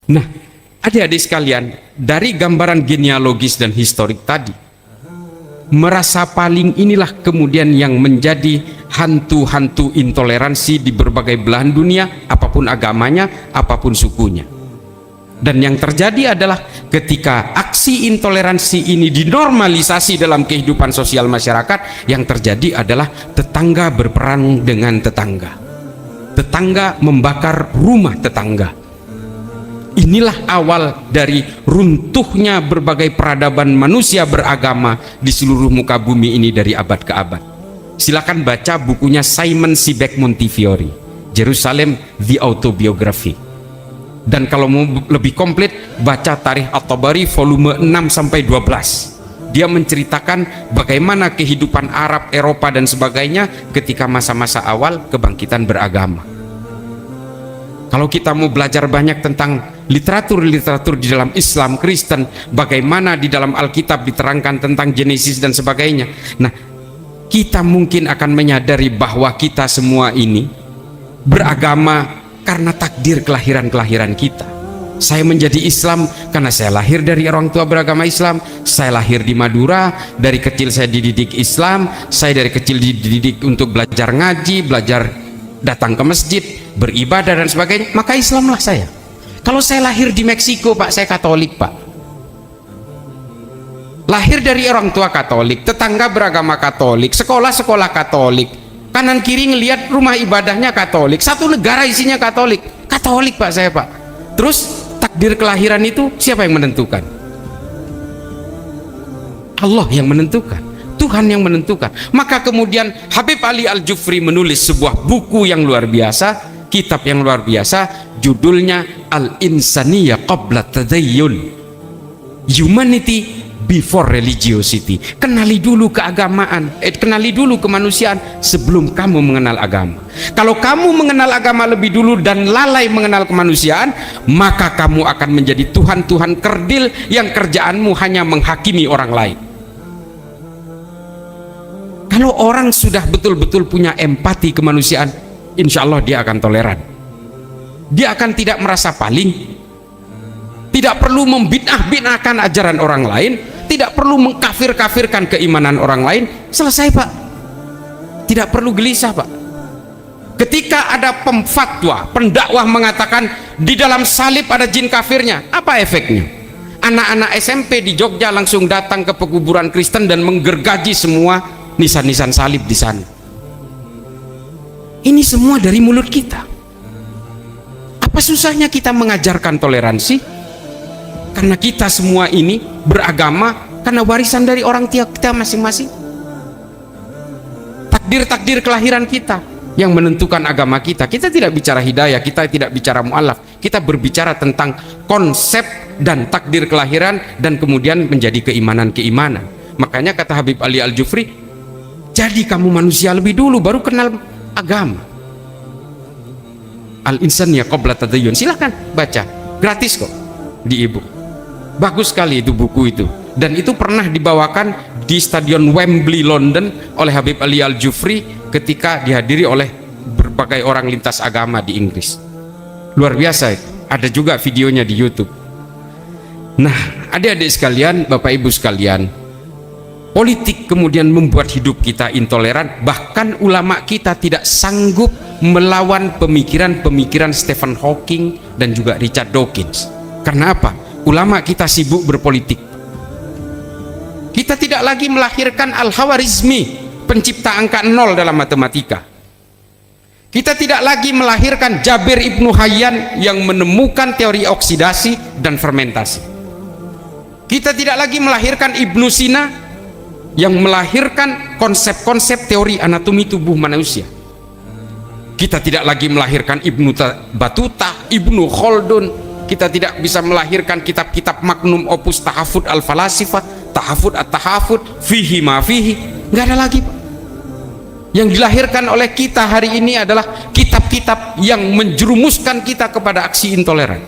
Nah, adik-adik sekalian, dari gambaran genealogis dan historik tadi, merasa paling inilah kemudian yang menjadi hantu-hantu intoleransi di berbagai belahan dunia, apapun agamanya, apapun sukunya. Dan yang terjadi adalah ketika aksi intoleransi ini dinormalisasi dalam kehidupan sosial masyarakat, yang terjadi adalah tetangga berperang dengan tetangga, tetangga membakar rumah tetangga. Inilah awal dari runtuhnya berbagai peradaban manusia beragama di seluruh muka bumi ini dari abad ke abad. Silakan baca bukunya Simon Sebag Montefiore, Jerusalem The Autobiography. Dan kalau mau lebih komplit, baca Tarikh At-Tabari volume 6-12. Dia menceritakan bagaimana kehidupan Arab, Eropa dan sebagainya ketika masa-masa awal kebangkitan beragama. Kalau kita mau belajar banyak tentang literatur-literatur di dalam Islam, Kristen, bagaimana di dalam Alkitab diterangkan tentang Genesis dan sebagainya. Nah, kita mungkin akan menyadari bahwa kita semua ini beragama karena takdir kelahiran-kelahiran kita. Saya menjadi Islam karena saya lahir dari orang tua beragama Islam. Saya lahir di Madura, dari kecil saya dididik Islam. Saya dari kecil dididik untuk belajar ngaji, belajar datang ke masjid, beribadah dan sebagainya, maka Islamlah saya. Kalau saya lahir di Meksiko, Pak, saya Katolik, Pak. Lahir dari orang tua Katolik, tetangga beragama Katolik, sekolah-sekolah Katolik, kanan kiri ngelihat rumah ibadahnya Katolik, satu negara isinya Katolik. Katolik, Pak, saya, Pak. Terus takdir kelahiran itu siapa yang menentukan? Allah yang menentukan, Tuhan yang menentukan. Maka kemudian Habib Ali Al-Jufri menulis sebuah buku yang luar biasa, kitab yang luar biasa, judulnya Al-Insaniyah Qabla Tadayyun, Humanity Before Religiosity. Kenali dulu keagamaan, kenali dulu kemanusiaan sebelum kamu mengenal agama. Kalau kamu mengenal agama lebih dulu dan lalai mengenal kemanusiaan, maka kamu akan menjadi Tuhan-Tuhan kerdil yang kerjaanmu hanya menghakimi orang lain. Kalau orang sudah betul-betul punya empati kemanusiaan, insya Allah dia akan toleran. Dia akan tidak merasa paling, tidak perlu membid'ah-bid'ahkan ajaran orang lain, tidak perlu mengkafir-kafirkan keimanan orang lain. Selesai, Pak. Tidak perlu gelisah, Pak. Ketika ada pemfatwa, pendakwah mengatakan di dalam salib ada jin kafirnya, apa efeknya? Anak-anak SMP di Jogja langsung datang ke pekuburan Kristen dan menggergaji semua nisan-nisan salib di sana. Ini semua dari mulut kita. Apa susahnya kita mengajarkan toleransi? Karena kita semua ini beragama karena warisan dari orang tua kita masing-masing. Takdir-takdir kelahiran kita yang menentukan agama kita. Kita tidak bicara hidayah, kita tidak bicara mu'alaf, kita berbicara tentang konsep dan takdir kelahiran dan kemudian menjadi keimanan-keimanan. Makanya kata Habib Ali Al-Jufri, jadi kamu manusia lebih dulu baru kenal agama. Al-Insaniyah Qabla Tadayyun, silahkan baca, gratis kok di e-book. Bagus sekali itu buku itu, dan itu pernah dibawakan di Stadion Wembley London oleh Habib Ali Al-Jufri ketika dihadiri oleh berbagai orang lintas agama di Inggris. Luar biasa itu. Ada juga videonya di YouTube. Nah, adik-adik sekalian, Bapak Ibu sekalian, politik kemudian membuat hidup kita intoleran. Bahkan ulama kita tidak sanggup melawan pemikiran-pemikiran Stephen Hawking dan juga Richard Dawkins. Karena apa? Ulama kita sibuk berpolitik. Kita tidak lagi melahirkan Al-Khawarizmi, pencipta angka 0 dalam matematika. Kita tidak lagi melahirkan Jabir Ibnu Hayyan yang menemukan teori oksidasi dan fermentasi. Kita tidak lagi melahirkan Ibnu Sina yang melahirkan konsep-konsep teori anatomi tubuh manusia. Kita tidak lagi melahirkan Ibnu Batuta, Ibnu Khaldun. Kita tidak bisa melahirkan kitab-kitab magnum opus Tahafud al-Falasifah, Tahafud at-Tahafud, Fihi ma fihi. Nggak ada lagi, Pak. Yang dilahirkan oleh kita hari ini adalah kitab-kitab yang menjerumuskan kita kepada aksi intoleran.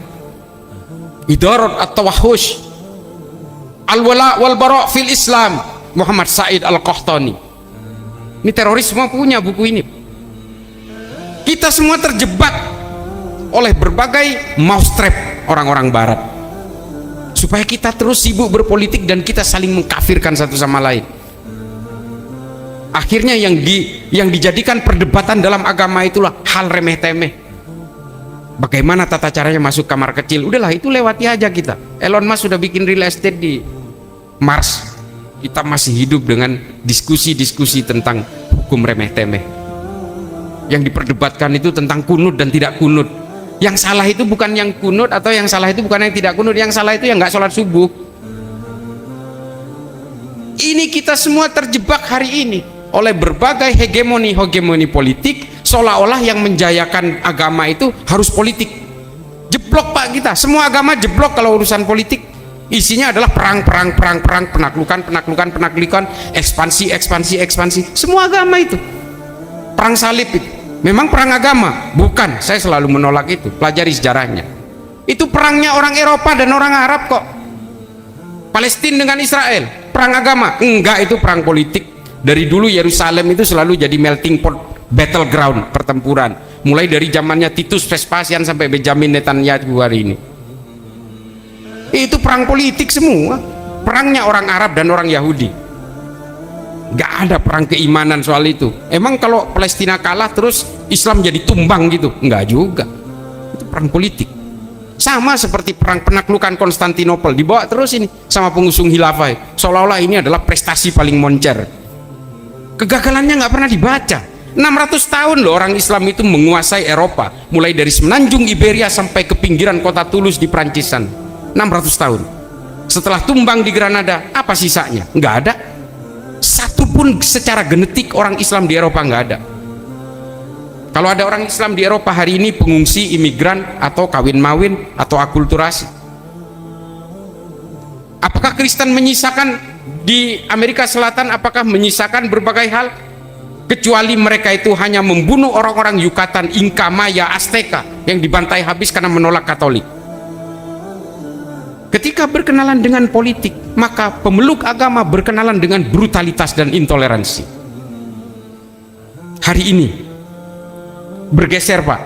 Idarat at-Tawahhush, Al-Wala wal Bara' fil Islam, Muhammad Said Al-Qahtani. Ini teroris semua punya buku ini. Kita semua terjebak oleh berbagai mousetrap, orang-orang barat, supaya kita terus sibuk berpolitik dan kita saling mengkafirkan satu sama lain. Akhirnya yang dijadikan perdebatan dalam agama itulah hal remeh temeh. Bagaimana tata caranya masuk kamar kecil, udahlah itu lewati aja kita. Elon Musk sudah bikin real estate di Mars, kita masih hidup dengan diskusi-diskusi tentang hukum remeh temeh. Yang diperdebatkan itu tentang kunut dan tidak kunut. Yang salah itu bukan yang kunut, atau yang salah itu bukan yang tidak kunut. Yang salah itu yang nggak sholat subuh. Ini kita semua terjebak hari ini oleh berbagai hegemoni politik, seolah-olah yang menjayakan agama itu harus politik. Jeblok Pak kita, semua agama jeblok kalau urusan politik. Isinya adalah perang, penaklukan, ekspansi. Semua agama itu perang salib itu memang perang agama? Bukan, saya selalu menolak itu. Pelajari sejarahnya. Itu perangnya orang Eropa dan orang Arab kok. Palestina dengan Israel, perang agama? Enggak, itu perang politik. Dari dulu Yerusalem itu selalu jadi melting pot, battleground, pertempuran. Mulai dari zamannya Titus Vespasian sampai Benjamin Netanyahu hari ini. Itu perang politik semua. Perangnya orang Arab dan orang Yahudi. Gak ada perang keimanan soal itu. Emang kalau Palestina kalah terus Islam jadi tumbang gitu? Enggak juga. Itu perang politik. Sama seperti perang penaklukan Konstantinopel, dibawa terus ini sama pengusung khilafah, seolah-olah ini adalah prestasi paling moncer. Kegagalannya nggak pernah dibaca. 600 tahun loh orang Islam itu menguasai Eropa, mulai dari semenanjung Iberia sampai ke pinggiran kota Toulouse di Prancis. 600 tahun. Setelah tumbang di Granada, apa sisanya? Nggak ada. Satu pun secara genetik orang Islam di Eropa nggak ada. Kalau ada orang Islam di Eropa hari ini pengungsi, imigran, atau kawin-mawin, atau akulturasi. Apakah Kristen menyisakan di Amerika Selatan, apakah menyisakan berbagai hal? Kecuali mereka itu hanya membunuh orang-orang Yucatan, Inca, Maya, Azteca yang dibantai habis karena menolak Katolik. Ketika berkenalan dengan politik, maka pemeluk agama berkenalan dengan brutalitas dan intoleransi. Hari ini bergeser Pak.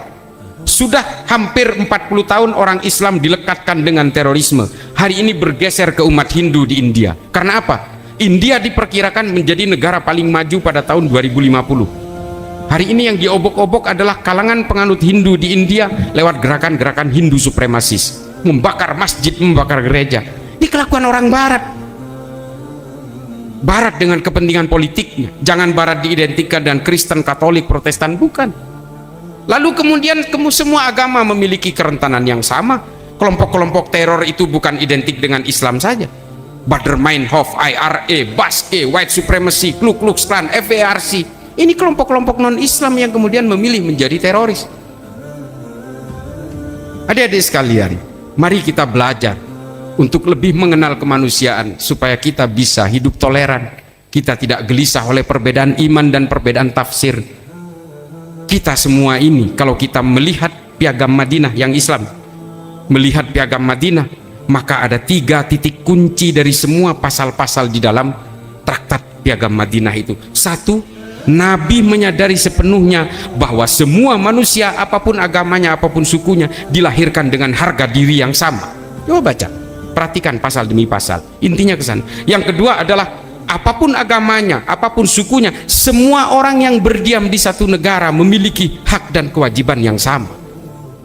Sudah hampir 40 tahun orang Islam dilekatkan dengan terorisme. Hari ini bergeser ke umat Hindu di India. Karena apa? India diperkirakan menjadi negara paling maju pada tahun 2050. Hari ini yang diobok-obok adalah kalangan penganut Hindu di India lewat gerakan-gerakan Hindu supremasis, membakar masjid, membakar gereja. Ini kelakuan orang Barat. Barat dengan kepentingan politiknya. Jangan Barat diidentikan dengan Kristen, Katolik, Protestan, bukan. Lalu kemudian semua agama memiliki kerentanan yang sama. Kelompok-kelompok teror itu bukan identik dengan Islam saja. Baader-Meinhof, IRA, Baske, White Supremacy, Ku Klux Klan, FARC. Ini kelompok-kelompok non-Islam yang kemudian memilih menjadi teroris. Adik-adik sekalian, mari kita belajar untuk lebih mengenal kemanusiaan supaya kita bisa hidup toleran. Kita tidak gelisah oleh perbedaan iman dan perbedaan tafsir. Kita semua ini, kalau kita melihat piagam Madinah yang Islam, melihat piagam Madinah, maka ada 3 titik kunci dari semua pasal-pasal di dalam traktat piagam Madinah itu. 1, Nabi menyadari sepenuhnya bahwa semua manusia, apapun agamanya, apapun sukunya, dilahirkan dengan harga diri yang sama. Coba baca, perhatikan pasal demi pasal, intinya ke sana. Yang kedua adalah apapun agamanya, apapun sukunya, semua orang yang berdiam di satu negara memiliki hak dan kewajiban yang sama.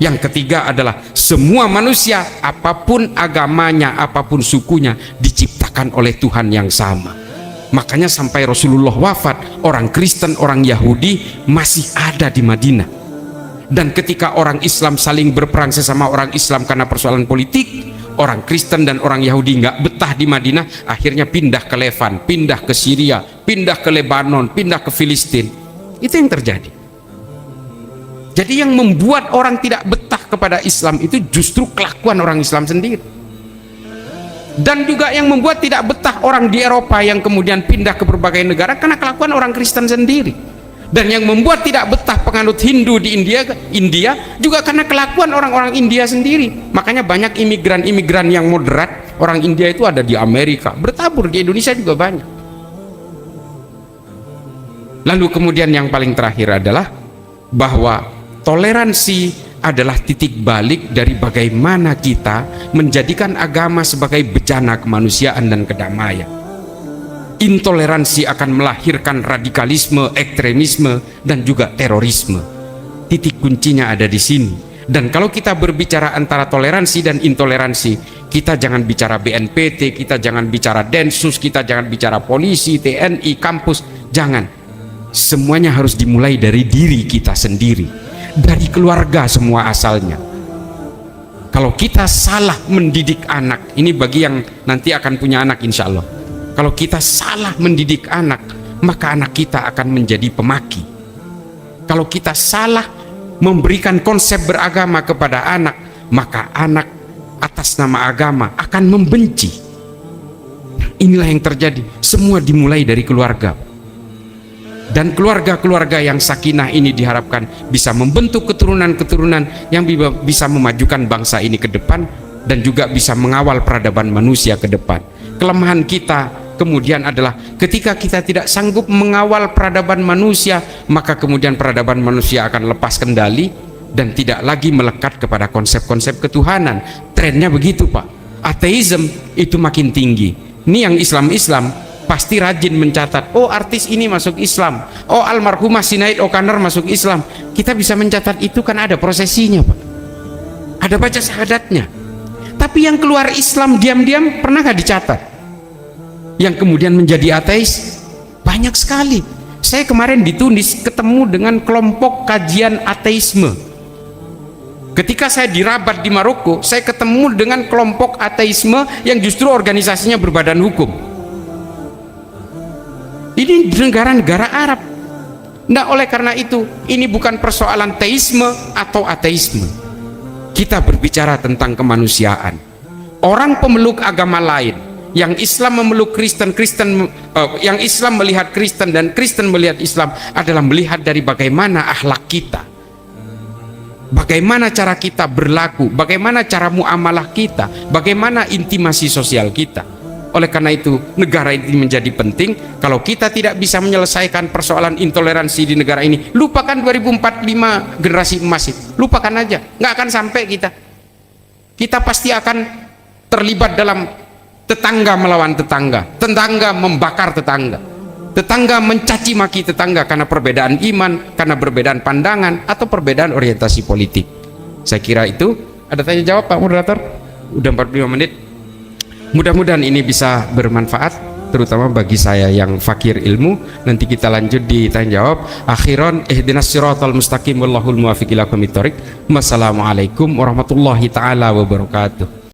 Yang ketiga adalah semua manusia, apapun agamanya, apapun sukunya, diciptakan oleh Tuhan yang sama. Makanya sampai Rasulullah wafat, orang Kristen, orang Yahudi masih ada di Madinah. Dan ketika orang Islam saling berperang sesama orang Islam karena persoalan politik, orang Kristen dan orang Yahudi nggak betah di Madinah, akhirnya pindah ke Levan, pindah ke Syria, pindah ke Lebanon, pindah ke Filistin. Itu yang terjadi. Jadi yang membuat orang tidak betah kepada Islam itu justru kelakuan orang Islam sendiri. Dan juga yang membuat tidak betah orang di Eropa yang kemudian pindah ke berbagai negara karena kelakuan orang Kristen sendiri. Dan yang membuat tidak betah penganut Hindu di India juga karena kelakuan orang-orang India sendiri. Makanya banyak imigran-imigran yang moderat, orang India itu ada di Amerika, bertabur di Indonesia juga banyak. Lalu kemudian yang paling terakhir adalah bahwa toleransi adalah titik balik dari bagaimana kita menjadikan agama sebagai bejana kemanusiaan dan kedamaian. Intoleransi akan melahirkan radikalisme, ekstremisme, dan juga terorisme. Titik kuncinya ada di sini. Dan kalau kita berbicara antara toleransi dan intoleransi, kita jangan bicara BNPT, kita jangan bicara Densus, kita jangan bicara polisi, TNI, kampus, jangan. Semuanya harus dimulai dari diri kita sendiri, dari keluarga semua asalnya. Kalau kita salah mendidik anak, ini bagi yang nanti akan punya anak insya Allah. Kalau kita salah mendidik anak, maka anak kita akan menjadi pemaki. Kalau kita salah memberikan konsep beragama kepada anak, maka anak atas nama agama akan membenci. Inilah yang terjadi. Semua dimulai dari keluarga. Dan keluarga-keluarga yang sakinah ini diharapkan bisa membentuk keturunan-keturunan yang bisa memajukan bangsa ini ke depan dan juga bisa mengawal peradaban manusia ke depan. Kelemahan kita kemudian adalah ketika kita tidak sanggup mengawal peradaban manusia, maka kemudian peradaban manusia akan lepas kendali dan tidak lagi melekat kepada konsep-konsep ketuhanan. Trennya begitu, Pak. Ateisme itu makin tinggi. Ini yang Islam-Islam pasti rajin mencatat, oh artis ini masuk Islam, oh almarhumah Sinead O'Connor masuk Islam. Kita bisa mencatat itu kan ada prosesinya, Pak. Ada baca syahadatnya. Tapi yang keluar Islam diam-diam pernah nggak dicatat? Yang kemudian menjadi ateis banyak sekali. Saya kemarin di Tunis ketemu dengan kelompok kajian ateisme. Ketika saya di Rabat di Maroko, saya ketemu dengan kelompok ateisme yang justru organisasinya berbadan hukum. Ini negara-negara Arab. Nah, oleh karena itu ini bukan persoalan teisme atau ateisme. Kita berbicara tentang kemanusiaan. Orang pemeluk agama lain, yang Islam memeluk Kristen, yang Islam melihat Kristen dan Kristen melihat Islam adalah melihat dari bagaimana akhlak kita, bagaimana cara kita berlaku, bagaimana cara muamalah kita, bagaimana intimasi sosial kita. Oleh karena itu negara ini menjadi penting. Kalau kita tidak bisa menyelesaikan persoalan intoleransi di negara ini, lupakan 2045 generasi emas itu, lupakan aja, nggak akan sampai kita pasti akan terlibat dalam tetangga melawan tetangga, tetangga membakar tetangga, tetangga mencaci maki tetangga karena perbedaan iman, karena perbedaan pandangan atau perbedaan orientasi politik. Saya kira itu. Ada tanya jawab, Pak Moderator? Udah 45 menit. Mudah-mudahan ini bisa bermanfaat, terutama bagi saya yang fakir ilmu. Nanti kita lanjut di tanya jawab. Akhiran ihdinas siratal mustaqim wallahul muwaffiq ila aqwamit thoriq. Wassalamualaikum warahmatullahi taala wabarakatuh.